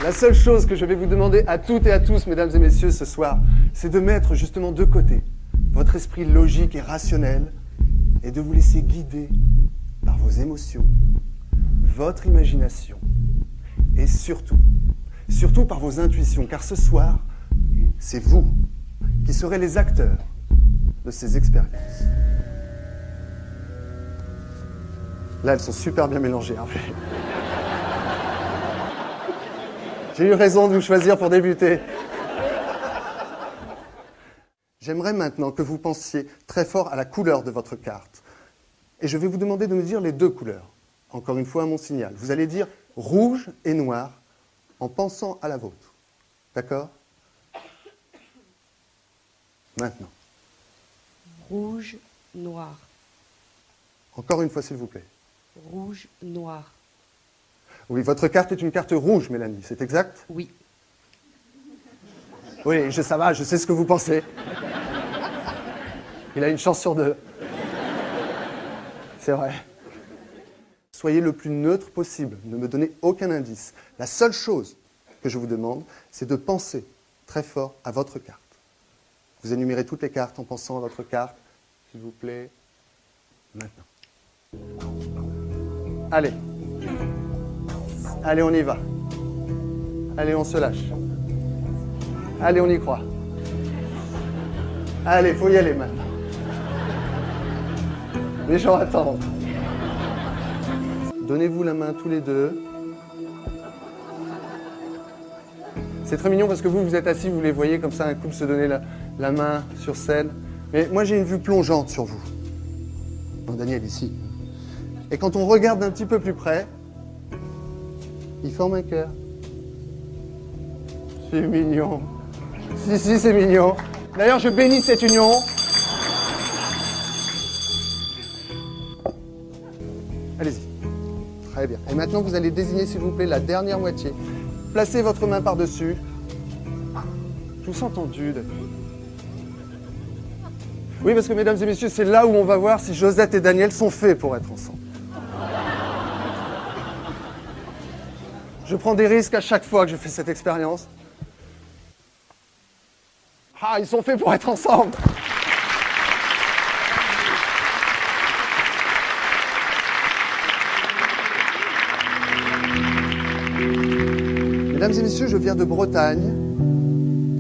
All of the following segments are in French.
La seule chose que je vais vous demander à toutes et à tous, mesdames et messieurs, ce soir, c'est de mettre justement de côté votre esprit logique et rationnel et de vous laisser guider par vos émotions, votre imagination et surtout par vos intuitions, car ce soir, c'est vous qui serez les acteurs de ces expériences. Là, elles sont super bien mélangées, Hervé. J'ai eu raison de vous choisir pour débuter. J'aimerais maintenant que vous pensiez très fort à la couleur de votre carte. Et je vais vous demander de me dire les deux couleurs. Encore une fois, à mon signal. Vous allez dire rouge et noir en pensant à la vôtre. D'accord? Maintenant. Rouge, noir. Encore une fois, s'il vous plaît. Rouge, noir. Oui, votre carte est une carte rouge, Mélanie, c'est exact? Oui. Oui, ça va, je sais ce que vous pensez. Il a une chance sur deux. C'est vrai. Soyez le plus neutre possible, ne me donnez aucun indice. La seule chose que je vous demande, c'est de penser très fort à votre carte. Vous énumérez toutes les cartes en pensant à votre carte, s'il vous plaît. Maintenant. Allez. Allez, on y va. Allez, on se lâche. Allez, on y croit. Allez, faut y aller maintenant. Les gens attendent. Donnez-vous la main tous les deux. C'est très mignon parce que vous êtes assis, vous les voyez comme ça, un couple se donner la main sur scène. Mais moi, j'ai une vue plongeante sur vous. Bon, Daniel, ici. Et quand on regarde d'un petit peu plus près, il forme un cœur. C'est mignon. Si, c'est mignon. D'ailleurs, je bénis cette union. Allez-y. Très bien. Et maintenant, vous allez désigner, s'il vous plaît, la dernière moitié. Placez votre main par-dessus. Je vous sens tendu, Daniel. Oui, parce que, mesdames et messieurs, c'est là où on va voir si Josette et Daniel sont faits pour être ensemble. Je prends des risques à chaque fois que je fais cette expérience. Ah, ils sont faits pour être ensemble. Mesdames et messieurs, je viens de Bretagne.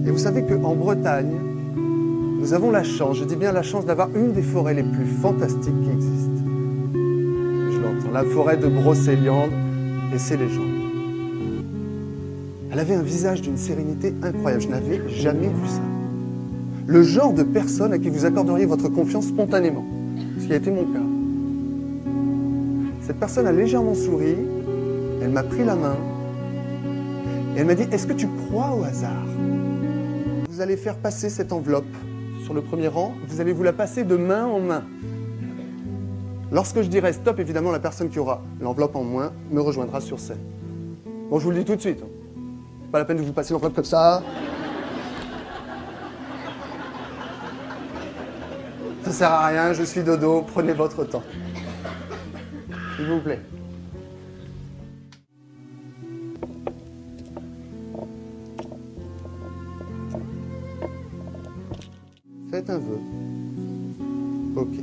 Et vous savez qu'en Bretagne, nous avons la chance, je dis bien la chance, d'avoir une des forêts les plus fantastiques qui existent. Je l'entends, la forêt de Brocéliande et ses légendes. Elle avait un visage d'une sérénité incroyable. Je n'avais jamais vu ça. Le genre de personne à qui vous accorderiez votre confiance spontanément. Ce qui a été mon cas. Cette personne a légèrement souri. Elle m'a pris la main. Et elle m'a dit, est-ce que tu crois au hasard? Vous allez faire passer cette enveloppe sur le premier rang. Vous allez vous la passer de main en main. Lorsque je dirai stop, évidemment, la personne qui aura l'enveloppe en main me rejoindra sur scène. Bon, je vous le dis tout de suite. Pas la peine de vous passer l'enveloppe comme ça. Ça sert à rien, je suis dodo, prenez votre temps. S'il vous plaît. Faites un vœu. Ok.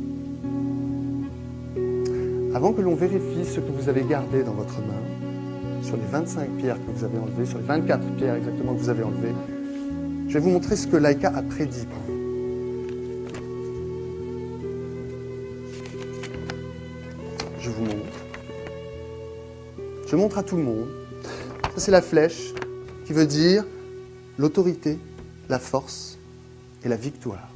Avant que l'on vérifie ce que vous avez gardé dans votre main, sur les 25 pierres que vous avez enlevées, sur les 24 pierres exactement que vous avez enlevées, je vais vous montrer ce que Laïka a prédit pour vous. Je vous montre. Je montre à tout le monde. Ça, c'est la flèche qui veut dire l'autorité, la force et la victoire.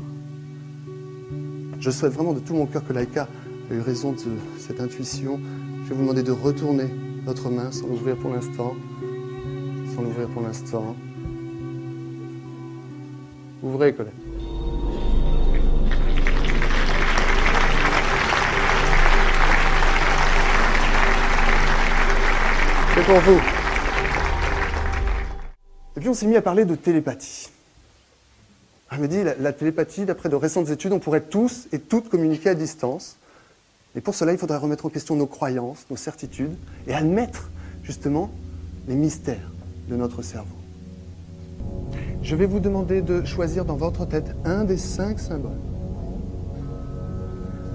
Je souhaite vraiment de tout mon cœur que Laïka ait eu raison de cette intuition. Je vais vous demander de retourner votre main sans l'ouvrir pour l'instant. Sans l'ouvrir pour l'instant. Ouvrez, Colette. C'est pour vous. Et puis on s'est mis à parler de télépathie. Elle me dit, la télépathie, d'après de récentes études, on pourrait tous et toutes communiquer à distance. Et pour cela, il faudrait remettre en question nos croyances, nos certitudes, et admettre, justement, les mystères de notre cerveau. Je vais vous demander de choisir dans votre tête un des 5 symboles.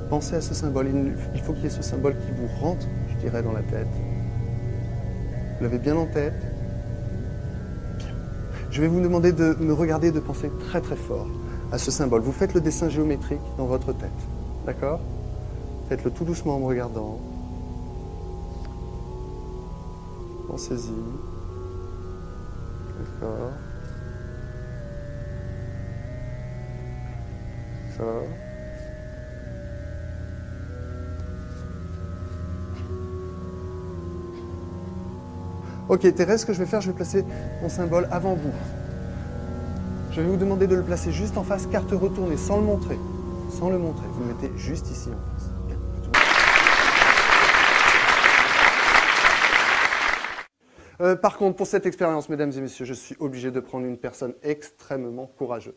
Pensez à ce symbole. Il faut qu'il y ait ce symbole qui vous rentre, je dirais, dans la tête. Vous l'avez bien en tête? Bien. Je vais vous demander de me regarder et de penser très très fort à ce symbole. Vous faites le dessin géométrique dans votre tête. D'accord? Faites-le tout doucement en me regardant. Pensez-y. D'accord. D'accord. Ok, Thérèse, ce que je vais faire, je vais placer mon symbole avant vous. Je vais vous demander de le placer juste en face, carte retournée, sans le montrer. Sans le montrer. Vous le mettez juste ici en face. Bien. Par contre, pour cette expérience, mesdames et messieurs, je suis obligé de prendre une personne extrêmement courageuse.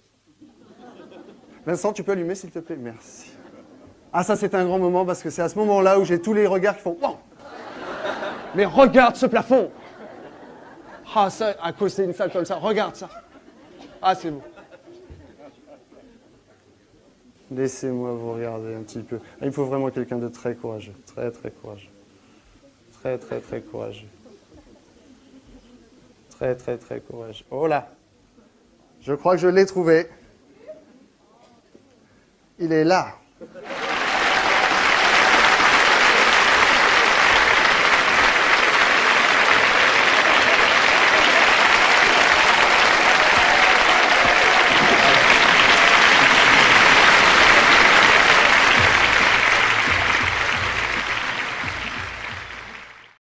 Vincent, tu peux allumer, s'il te plaît? Merci. Ah, ça, c'est un grand moment, parce que c'est à ce moment-là où j'ai tous les regards qui font « Wow !» Mais regarde ce plafond! Ah, ça, à cause c'est une salle comme ça, regarde ça! Ah, c'est beau. Laissez-moi vous regarder un petit peu. Il faut vraiment quelqu'un de très courageux. Très, très courageux. Très, très, très courageux. Très, très, très courageux. Oh là! Je crois que je l'ai trouvé. Il est là.